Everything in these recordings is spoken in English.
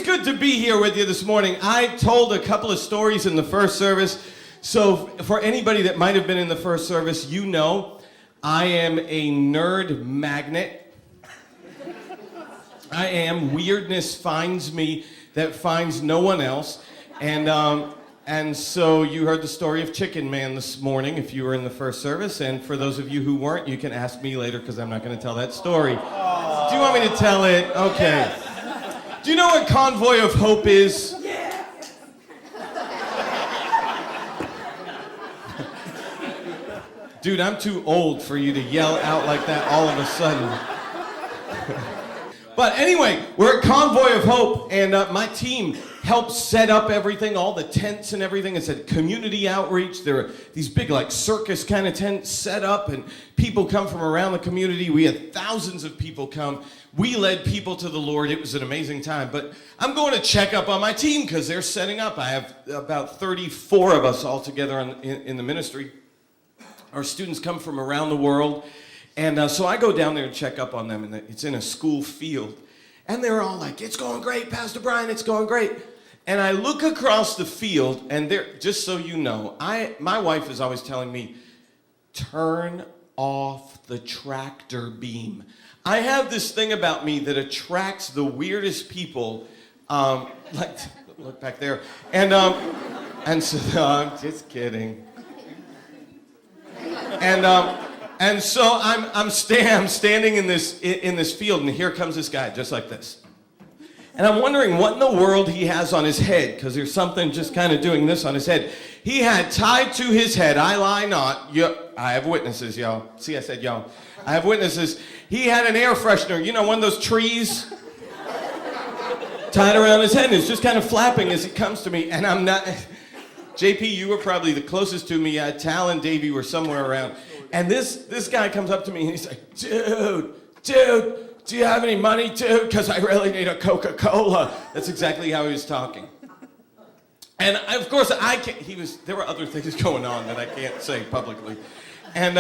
is good to be here with you this morning. I told a couple of stories in the first service. So for anybody that might have been in the first service, you know I am a nerd magnet. I am. Weirdness finds me that finds no one else. And so you heard the story of Chicken Man this morning if you were in the first service. And for those of you who weren't, you can ask me later because I'm not going to tell that story. Do you want me to tell it? Okay. Do you know what Convoy of Hope is? Yeah. Dude, I'm too old for you to yell out like that all of a sudden. But anyway, we're at Convoy of Hope, and my team helped set up everything, all the tents and everything. It's a community outreach. There are these big, like, circus kind of tents set up, and people come from around the community. We had thousands of people come. We led people to the Lord. It was an amazing time. But I'm going to check up on my team because they're setting up. I have about 34 of us all together in the ministry. Our students come from around the world. And so I go down there and check up on them, and it's in a school field. And they're all like, "It's going great, Pastor Brian, it's going great." And I look across the field, and they're, just so you know, my wife is always telling me, turn off the tractor beam. I have this thing about me that attracts the weirdest people, like, look back there. And so, no, I'm just kidding. And so I'm standing in this field, and here comes this guy, just like this. And I'm wondering what in the world he has on his head, because there's something just kind of doing this on his head. He had tied to his head, I lie not. I have witnesses, y'all. See, I said y'all. I have witnesses. He had an air freshener, you know, one of those trees tied around his head, and it's just kind of flapping as he comes to me, and I'm not... JP, you were probably the closest to me. Tal and Davey were somewhere around. And this guy comes up to me and he's like, dude, do you have any money, dude? Because I really need a Coca-Cola. That's exactly how he was talking. And of course, there were other things going on that I can't say publicly. And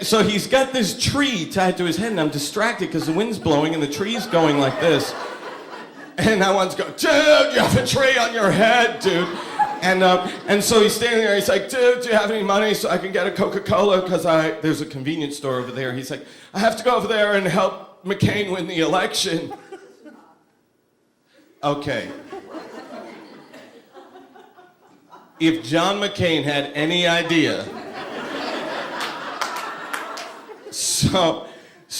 so he's got this tree tied to his head, and I'm distracted because the wind's blowing and the tree's going like this. And I want to go, dude, you have a tree on your head, dude. And so he's standing there, he's like, dude, do you have any money so I can get a Coca-Cola? Because there's a convenience store over there. He's like, I have to go over there and help McCain win the election. Okay. If John McCain had any idea. So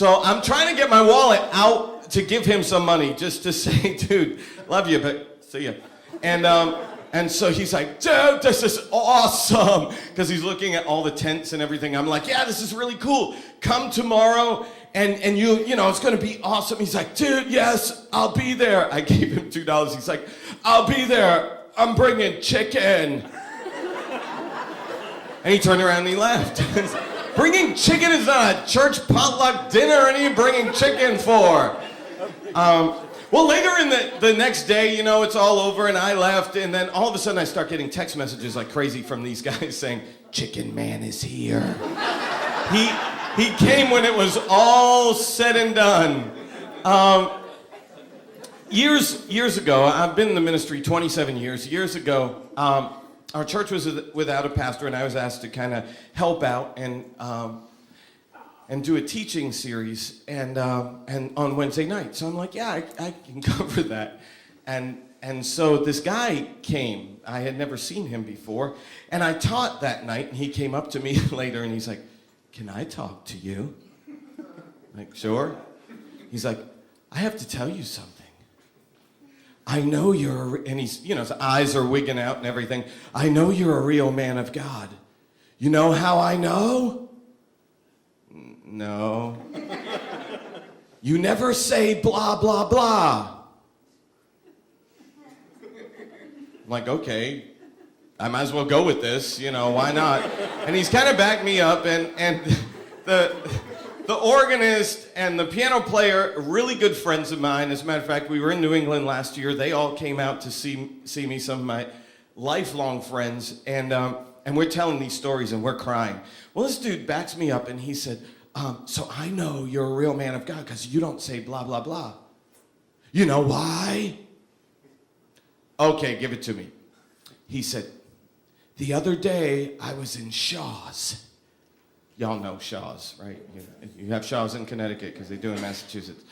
I'm trying to get my wallet out to give him some money, just to say, dude, love you, but see ya. And so he's like, dude, this is awesome. Because he's looking at all the tents and everything. I'm like, yeah, this is really cool. Come tomorrow and you know, it's going to be awesome. He's like, dude, yes, I'll be there. I gave him $2. He's like, I'll be there. I'm bringing chicken. And he turned around and he left. Bringing chicken is not a church potluck dinner. And you bringing chicken for? Well, later in the next day, you know, it's all over, and I left, and then all of a sudden I start getting text messages like crazy from these guys saying, Chicken Man is here. He came when it was all said and done. Years ago, I've been in the ministry 27 years. Years ago, our church was without a pastor, and I was asked to kind of help out and do a teaching series and on Wednesday night. So I'm like, yeah, I can cover that. And so this guy came. I had never seen him before. And I taught that night, and he came up to me later, and he's like, can I talk to you? I'm like, sure. He's like, I have to tell you something. I know and he's, you know, his eyes are wigging out and everything. I know you're a real man of God. You know how I know? No. You never say blah, blah, blah. I'm like, okay, I might as well go with this, you know, why not? And he's kind of backed me up, and the organist and the piano player, really good friends of mine. As a matter of fact, we were in New England last year. They all came out to see me, some of my lifelong friends, and we're telling these stories, and we're crying. Well, this dude backs me up, and he said, so I know you're a real man of God because you don't say blah, blah, blah. You know why? Okay, give it to me. He said, the other day I was in Shaw's. Y'all know Shaw's, right? You have Shaw's in Connecticut because they do in Massachusetts.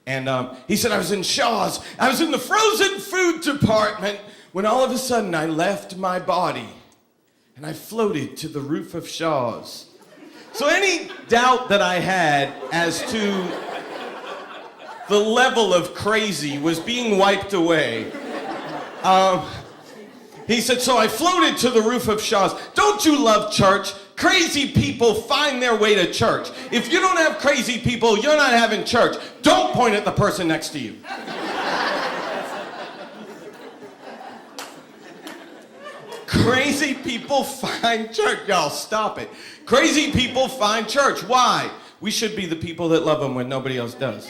And he said, I was in Shaw's. I was in the frozen food department when all of a sudden I left my body and I floated to the roof of Shaw's. So any doubt that I had as to the level of crazy was being wiped away. He said, so I floated to the roof of Shaw's. Don't you love church? Crazy people find their way to church. If you don't have crazy people, you're not having church. Don't point at the person next to you. Crazy people find church. Y'all, stop it. Crazy people find church. Why? We should be the people that love them when nobody else does.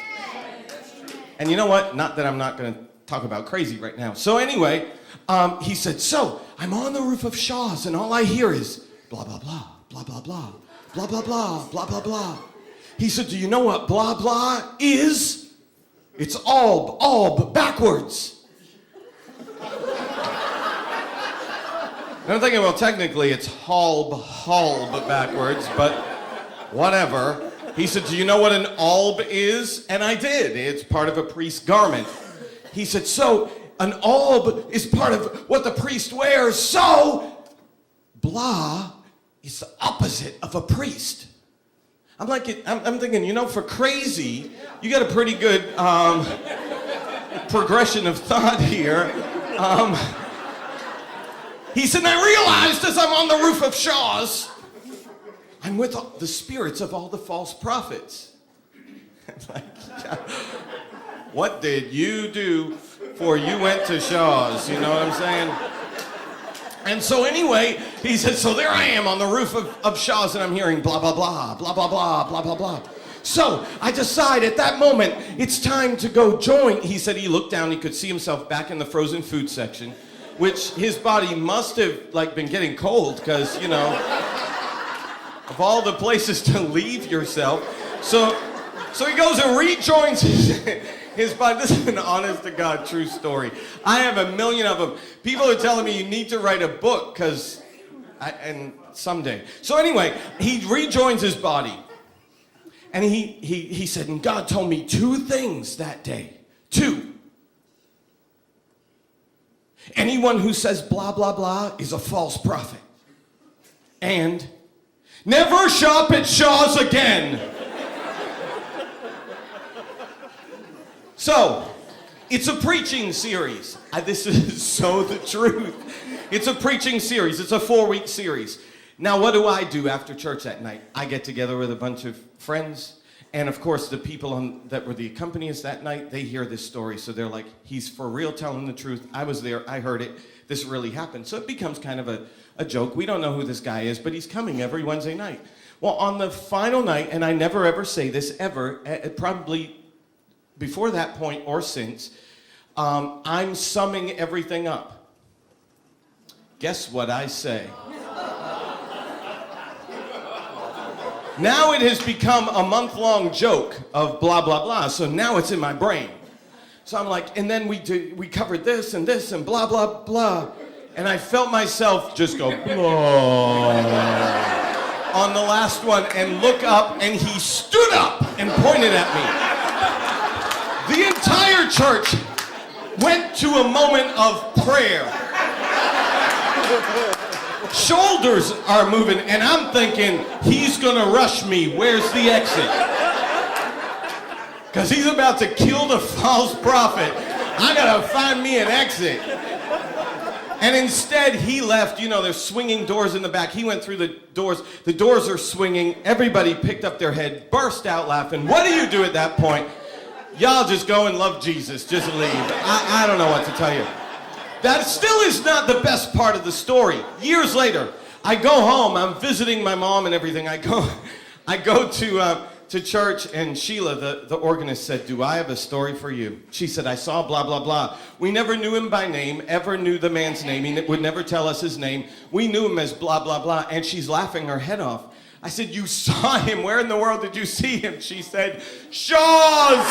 And you know what? Not that I'm not going to talk about crazy right now. So anyway, he said, so I'm on the roof of Shaw's and all I hear is blah, blah, blah, blah, blah, blah, blah, blah, blah, blah, blah, blah. He said, do you know what blah, blah is? It's alb backwards. And I'm thinking, well, technically it's halb backwards, but whatever. He said, do you know what an alb is? And I did. It's part of a priest's garment. He said, so an alb is part of what the priest wears, so blah is the opposite of a priest. I'm thinking, you know, for crazy, you got a pretty good progression of thought here. He said, I realized as I'm on the roof of Shaw's, I'm with the spirits of all the false prophets. What did you do before you went to Shaw's? You know what I'm saying? And so anyway, he said, so there I am on the roof of Shaw's and I'm hearing blah, blah, blah, blah, blah, blah, blah, blah, blah. So I decide at that moment, it's time to go join. He said he looked down, he could see himself back in the frozen food section, which his body must have been getting cold because, you know, of all the places to leave yourself. So he goes and rejoins his body. This is an honest to God true story. I have a million of them. People are telling me you need to write a book and someday. So anyway, he rejoins his body. And he said, and God told me 2 things that day. 2. Anyone who says blah, blah, blah is a false prophet. And never shop at Shaw's again. So, it's a preaching series. This is so the truth. It's a preaching series. It's a 4-week series. Now, what do I do after church that night? I get together with a bunch of friends. And of course, the people that were the accompanists that night, they hear this story. So they're like, he's for real telling the truth. I was there. I heard it. This really happened. So it becomes kind of a joke. We don't know who this guy is, but he's coming every Wednesday night. Well, on the final night, and I never ever say this ever, probably before that point or since, I'm summing everything up. Guess what I say? Now it has become a month-long joke of blah, blah, blah. So now it's in my brain. So I'm like, and then we covered this and blah, blah, blah. And I felt myself just go, blah, on the last one and look up, and he stood up and pointed at me. The entire church went to a moment of prayer. Shoulders are moving, and I'm thinking, he's gonna rush me. Where's the exit? Because he's about to kill the false prophet. I gotta find me an exit. And instead, he left. You know, there's swinging doors in the back. He went through the doors. The doors are swinging. Everybody picked up their head, burst out laughing. What do you do at that point? Y'all just go and love Jesus. Just leave. I don't know what to tell you. That still is not the best part of the story. Years later, I go home. I'm visiting my mom and everything. I go to church, and Sheila, the organist, said, do I have a story for you? She said, I saw blah, blah, blah. We never knew him by name, ever knew the man's name. He would never tell us his name. We knew him as blah, blah, blah. And she's laughing her head off. I said, you saw him. Where in the world did you see him? She said, Shaw's.